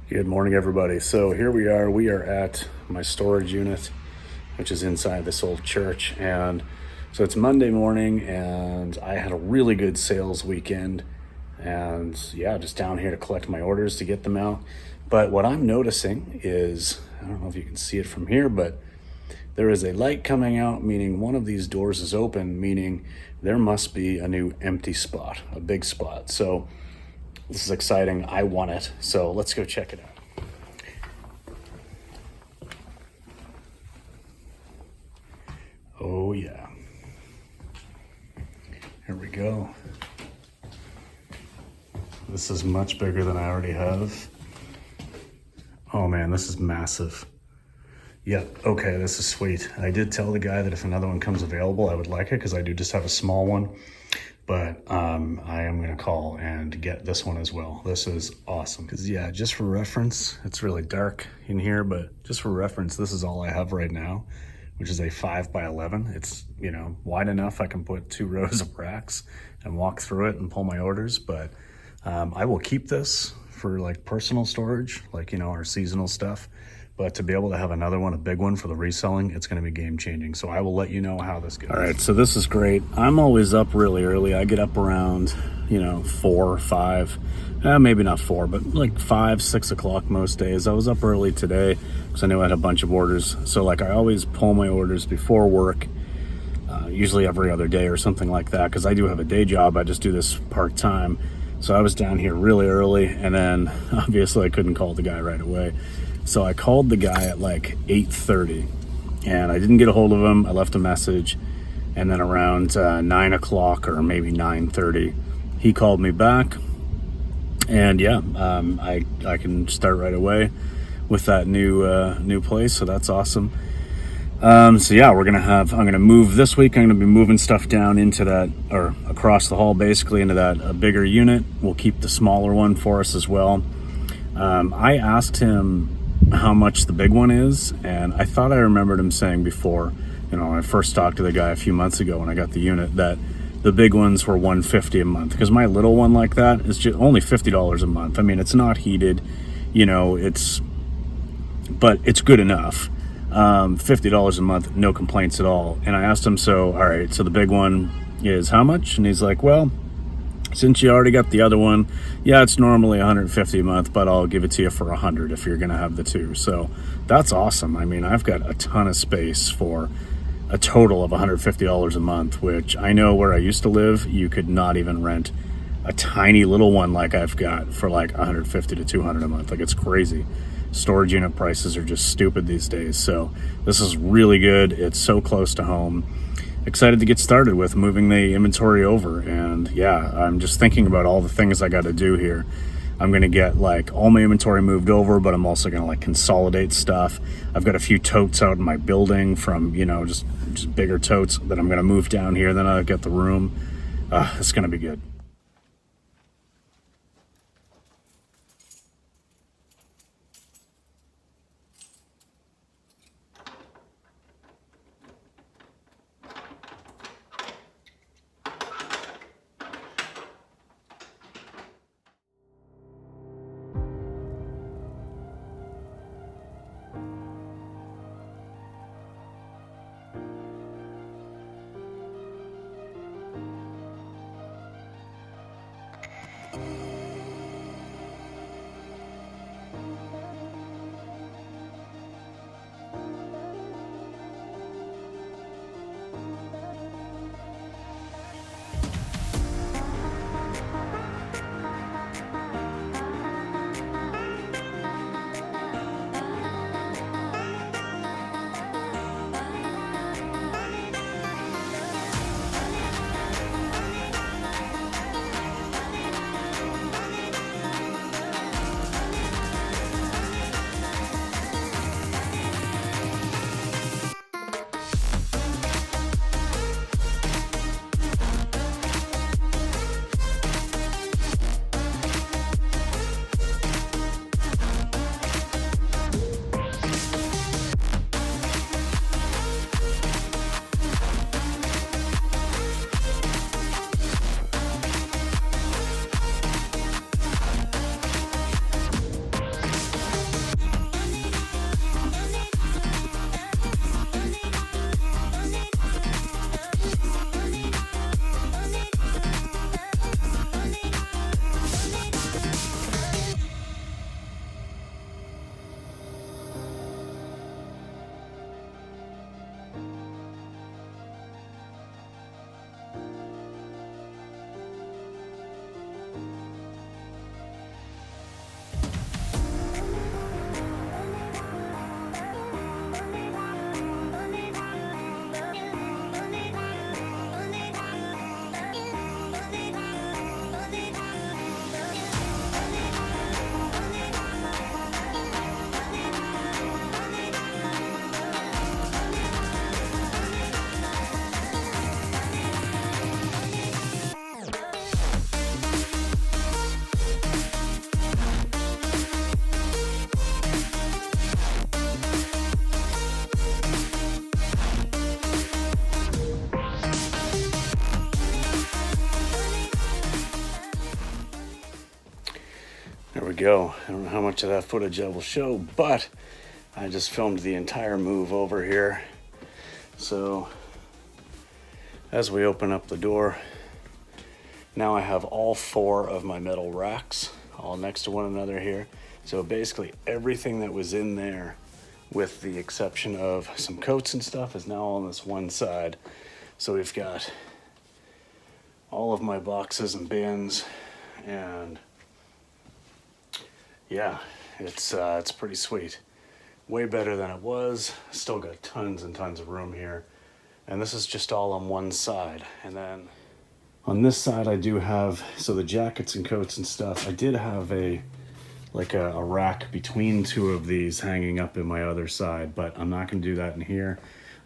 Good morning, everybody. So here we are. We are at my storage unit, which is inside this old church. And so it's Monday morning, and I had a really good sales weekend. And yeah, just down here to collect my orders to get them out. But what I'm noticing is, I don't know if you can see it from here, but there is a light coming out, meaning one of these doors is open, meaning there must be a new empty spot, a big spot. So this is exciting. I want it. So let's go check it out. Oh yeah. Here we go. This is much bigger than I already have. Oh man, this is massive. Yep, okay, this is sweet. I did tell the guy that if another one comes available, I would like it because I do just have a small one. But I am gonna call and get this one as well. This is awesome. Because yeah, just for reference, it's really dark in here, but just for reference, this is all I have right now, which is a 5x11. It's, wide enough I can put 2 rows of racks and walk through it and pull my orders. But I will keep this for like personal storage, like, our seasonal stuff. But to be able to have another one, a big one for the reselling, it's going to be game changing. So I will let you know how this goes. All right, so this is great. I'm always up really early. I get up around, 4 or 5, maybe not 4, but like 5, 6 o'clock most days. I was up early today because I knew I had a bunch of orders. So like I always pull my orders before work, usually every other day or something like that, because I do have a day job. I just do this part-time. So I was down here really early, and then obviously I couldn't call the guy right away. So I called the guy at like 8:30, and I didn't get a hold of him. I left a message, and then around 9 o'clock or maybe 9:30, he called me back, and yeah, I can start right away with that new place. So that's awesome. So yeah, I'm gonna move this week. I'm gonna be moving stuff down into that, or across the hall, basically into that bigger unit. We'll keep the smaller one for us as well. I asked him how much the big one is, and I thought I remembered him saying before, when I first talked to the guy a few months ago when I got the unit, that the big ones were $150 a month, because my little one like that is just only $50 a month. I mean, it's not heated, but it's good enough. $50 a month, no complaints at all. And I asked him, so all right, so the big one is how much? And he's like, well, since you already got the other one, yeah, it's normally $150 a month, but I'll give it to you for $100 if you're gonna have the two. So that's awesome. I mean, I've got a ton of space for a total of $150 a month, which I know where I used to live, you could not even rent a tiny little one like I've got for like $150 to $200 a month. Like, it's crazy. Storage unit prices are just stupid these days. So this is really good. It's so close to home. Excited to get started with moving the inventory over. And yeah, I'm just thinking about all the things I got to do here. I'm going to get like all my inventory moved over, but I'm also going to like consolidate stuff. I've got a few totes out in my building from, just bigger totes that I'm going to move down here. Then I'll get the room. It's going to be good. go. I don't know how much of that footage I will show, but I just filmed the entire move over here. So as we open up the door, now I have all 4 of my metal racks all next to one another here. So basically everything that was in there, with the exception of some coats and stuff, is now on this one side. So we've got all of my boxes and bins, and yeah, it's pretty sweet. Way better than it was. Still got tons and tons of room here. And this is just all on one side. And then on this side I do have, so the jackets and coats and stuff, I did have a rack between 2 of these hanging up in my other side, but I'm not gonna do that in here.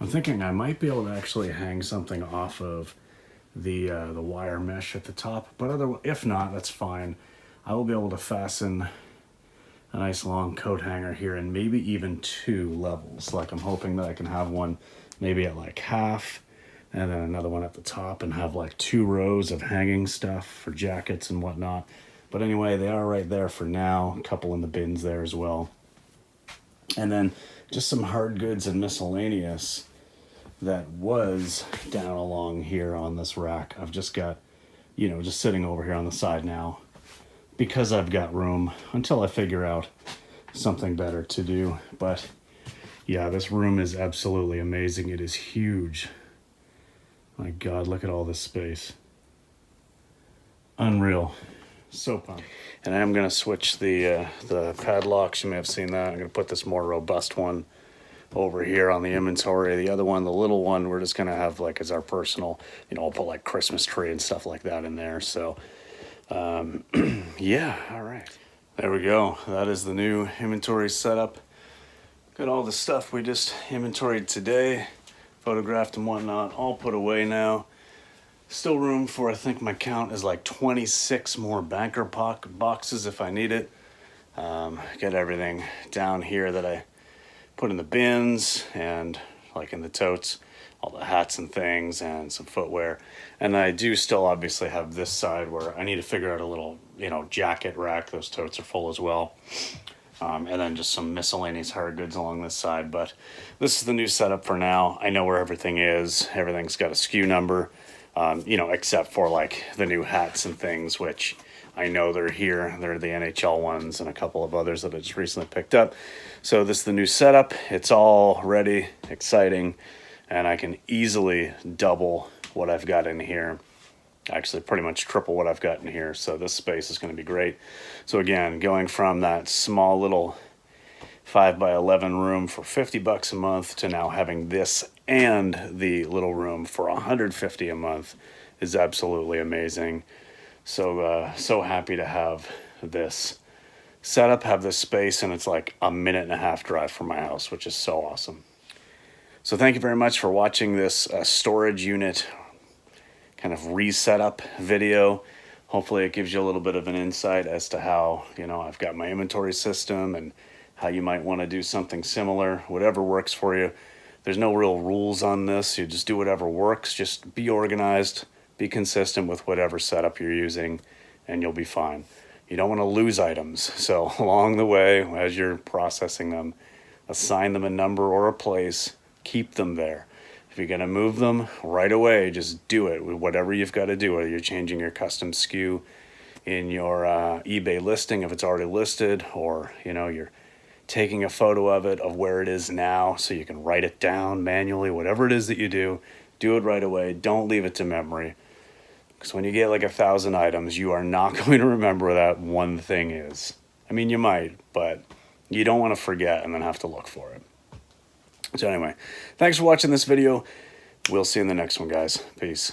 I'm thinking I might be able to actually hang something off of the wire mesh at the top, but if not, that's fine. I will be able to fasten a nice long coat hanger here, and maybe even 2 levels. Like, I'm hoping that I can have one maybe at like half, and then another one at the top, and have like 2 rows of hanging stuff for jackets and whatnot. But anyway, they are right there for now. A couple in the bins there as well. And then just some hard goods and miscellaneous that was down along here on this rack. I've just got, just sitting over here on the side now, because I've got room until I figure out something better to do. But yeah, this room is absolutely amazing. It is huge. My God, look at all this space. Unreal. So pumped. And I am going to switch the padlocks. You may have seen that. I'm going to put this more robust one over here on the inventory. The other one, the little one, we're just going to have like as our personal, I'll put like Christmas tree and stuff like that in there. So yeah, all right. There we go. That is the new inventory setup. Got all the stuff we just inventoried today, photographed and whatnot, all put away now. Still room for, I think my count is like 26 more banker boxes if I need it. Got everything down here that I put in the bins and like in the totes, all the hats and things and some footwear. And I do still obviously have this side where I need to figure out a little, jacket rack. Those totes are full as well. And then just some miscellaneous hard goods along this side. But this is the new setup for now. I know where everything is. Everything's got a SKU number, except for like the new hats and things, which I know they're here. They're the NHL ones and a couple of others that I just recently picked up. So this is the new setup. It's all ready, exciting, and I can easily double what I've got in here. Actually, pretty much triple what I've got in here. So this space is going to be great. So again, going from that small little 5x11 room for $50 a month to now having this and the little room for $150 a month is absolutely amazing. So so happy to have this setup, have this space, and it's like a 1.5-minute drive from my house, which is so awesome. So thank you very much for watching this storage unit kind of reset up video. Hopefully it gives you a little bit of an insight as to how, I've got my inventory system and how you might want to do something similar, whatever works for you. There's no real rules on this. You just do whatever works. Just be organized, be consistent with whatever setup you're using, and you'll be fine. You don't want to lose items. So along the way, as you're processing them, assign them a number or a place, keep them there. If you're going to move them right away, just do it with whatever you've got to do, whether you're changing your custom SKU in your eBay listing if it's already listed, or you're taking a photo of it of where it is now so you can write it down manually. Whatever it is that you do it right away. Don't leave it to memory, because when you get like 1,000 items, you are not going to remember what that one thing is. I mean, you might, but you don't want to forget and then have to look for it. So anyway, thanks for watching this video. We'll see you in the next one, guys. Peace.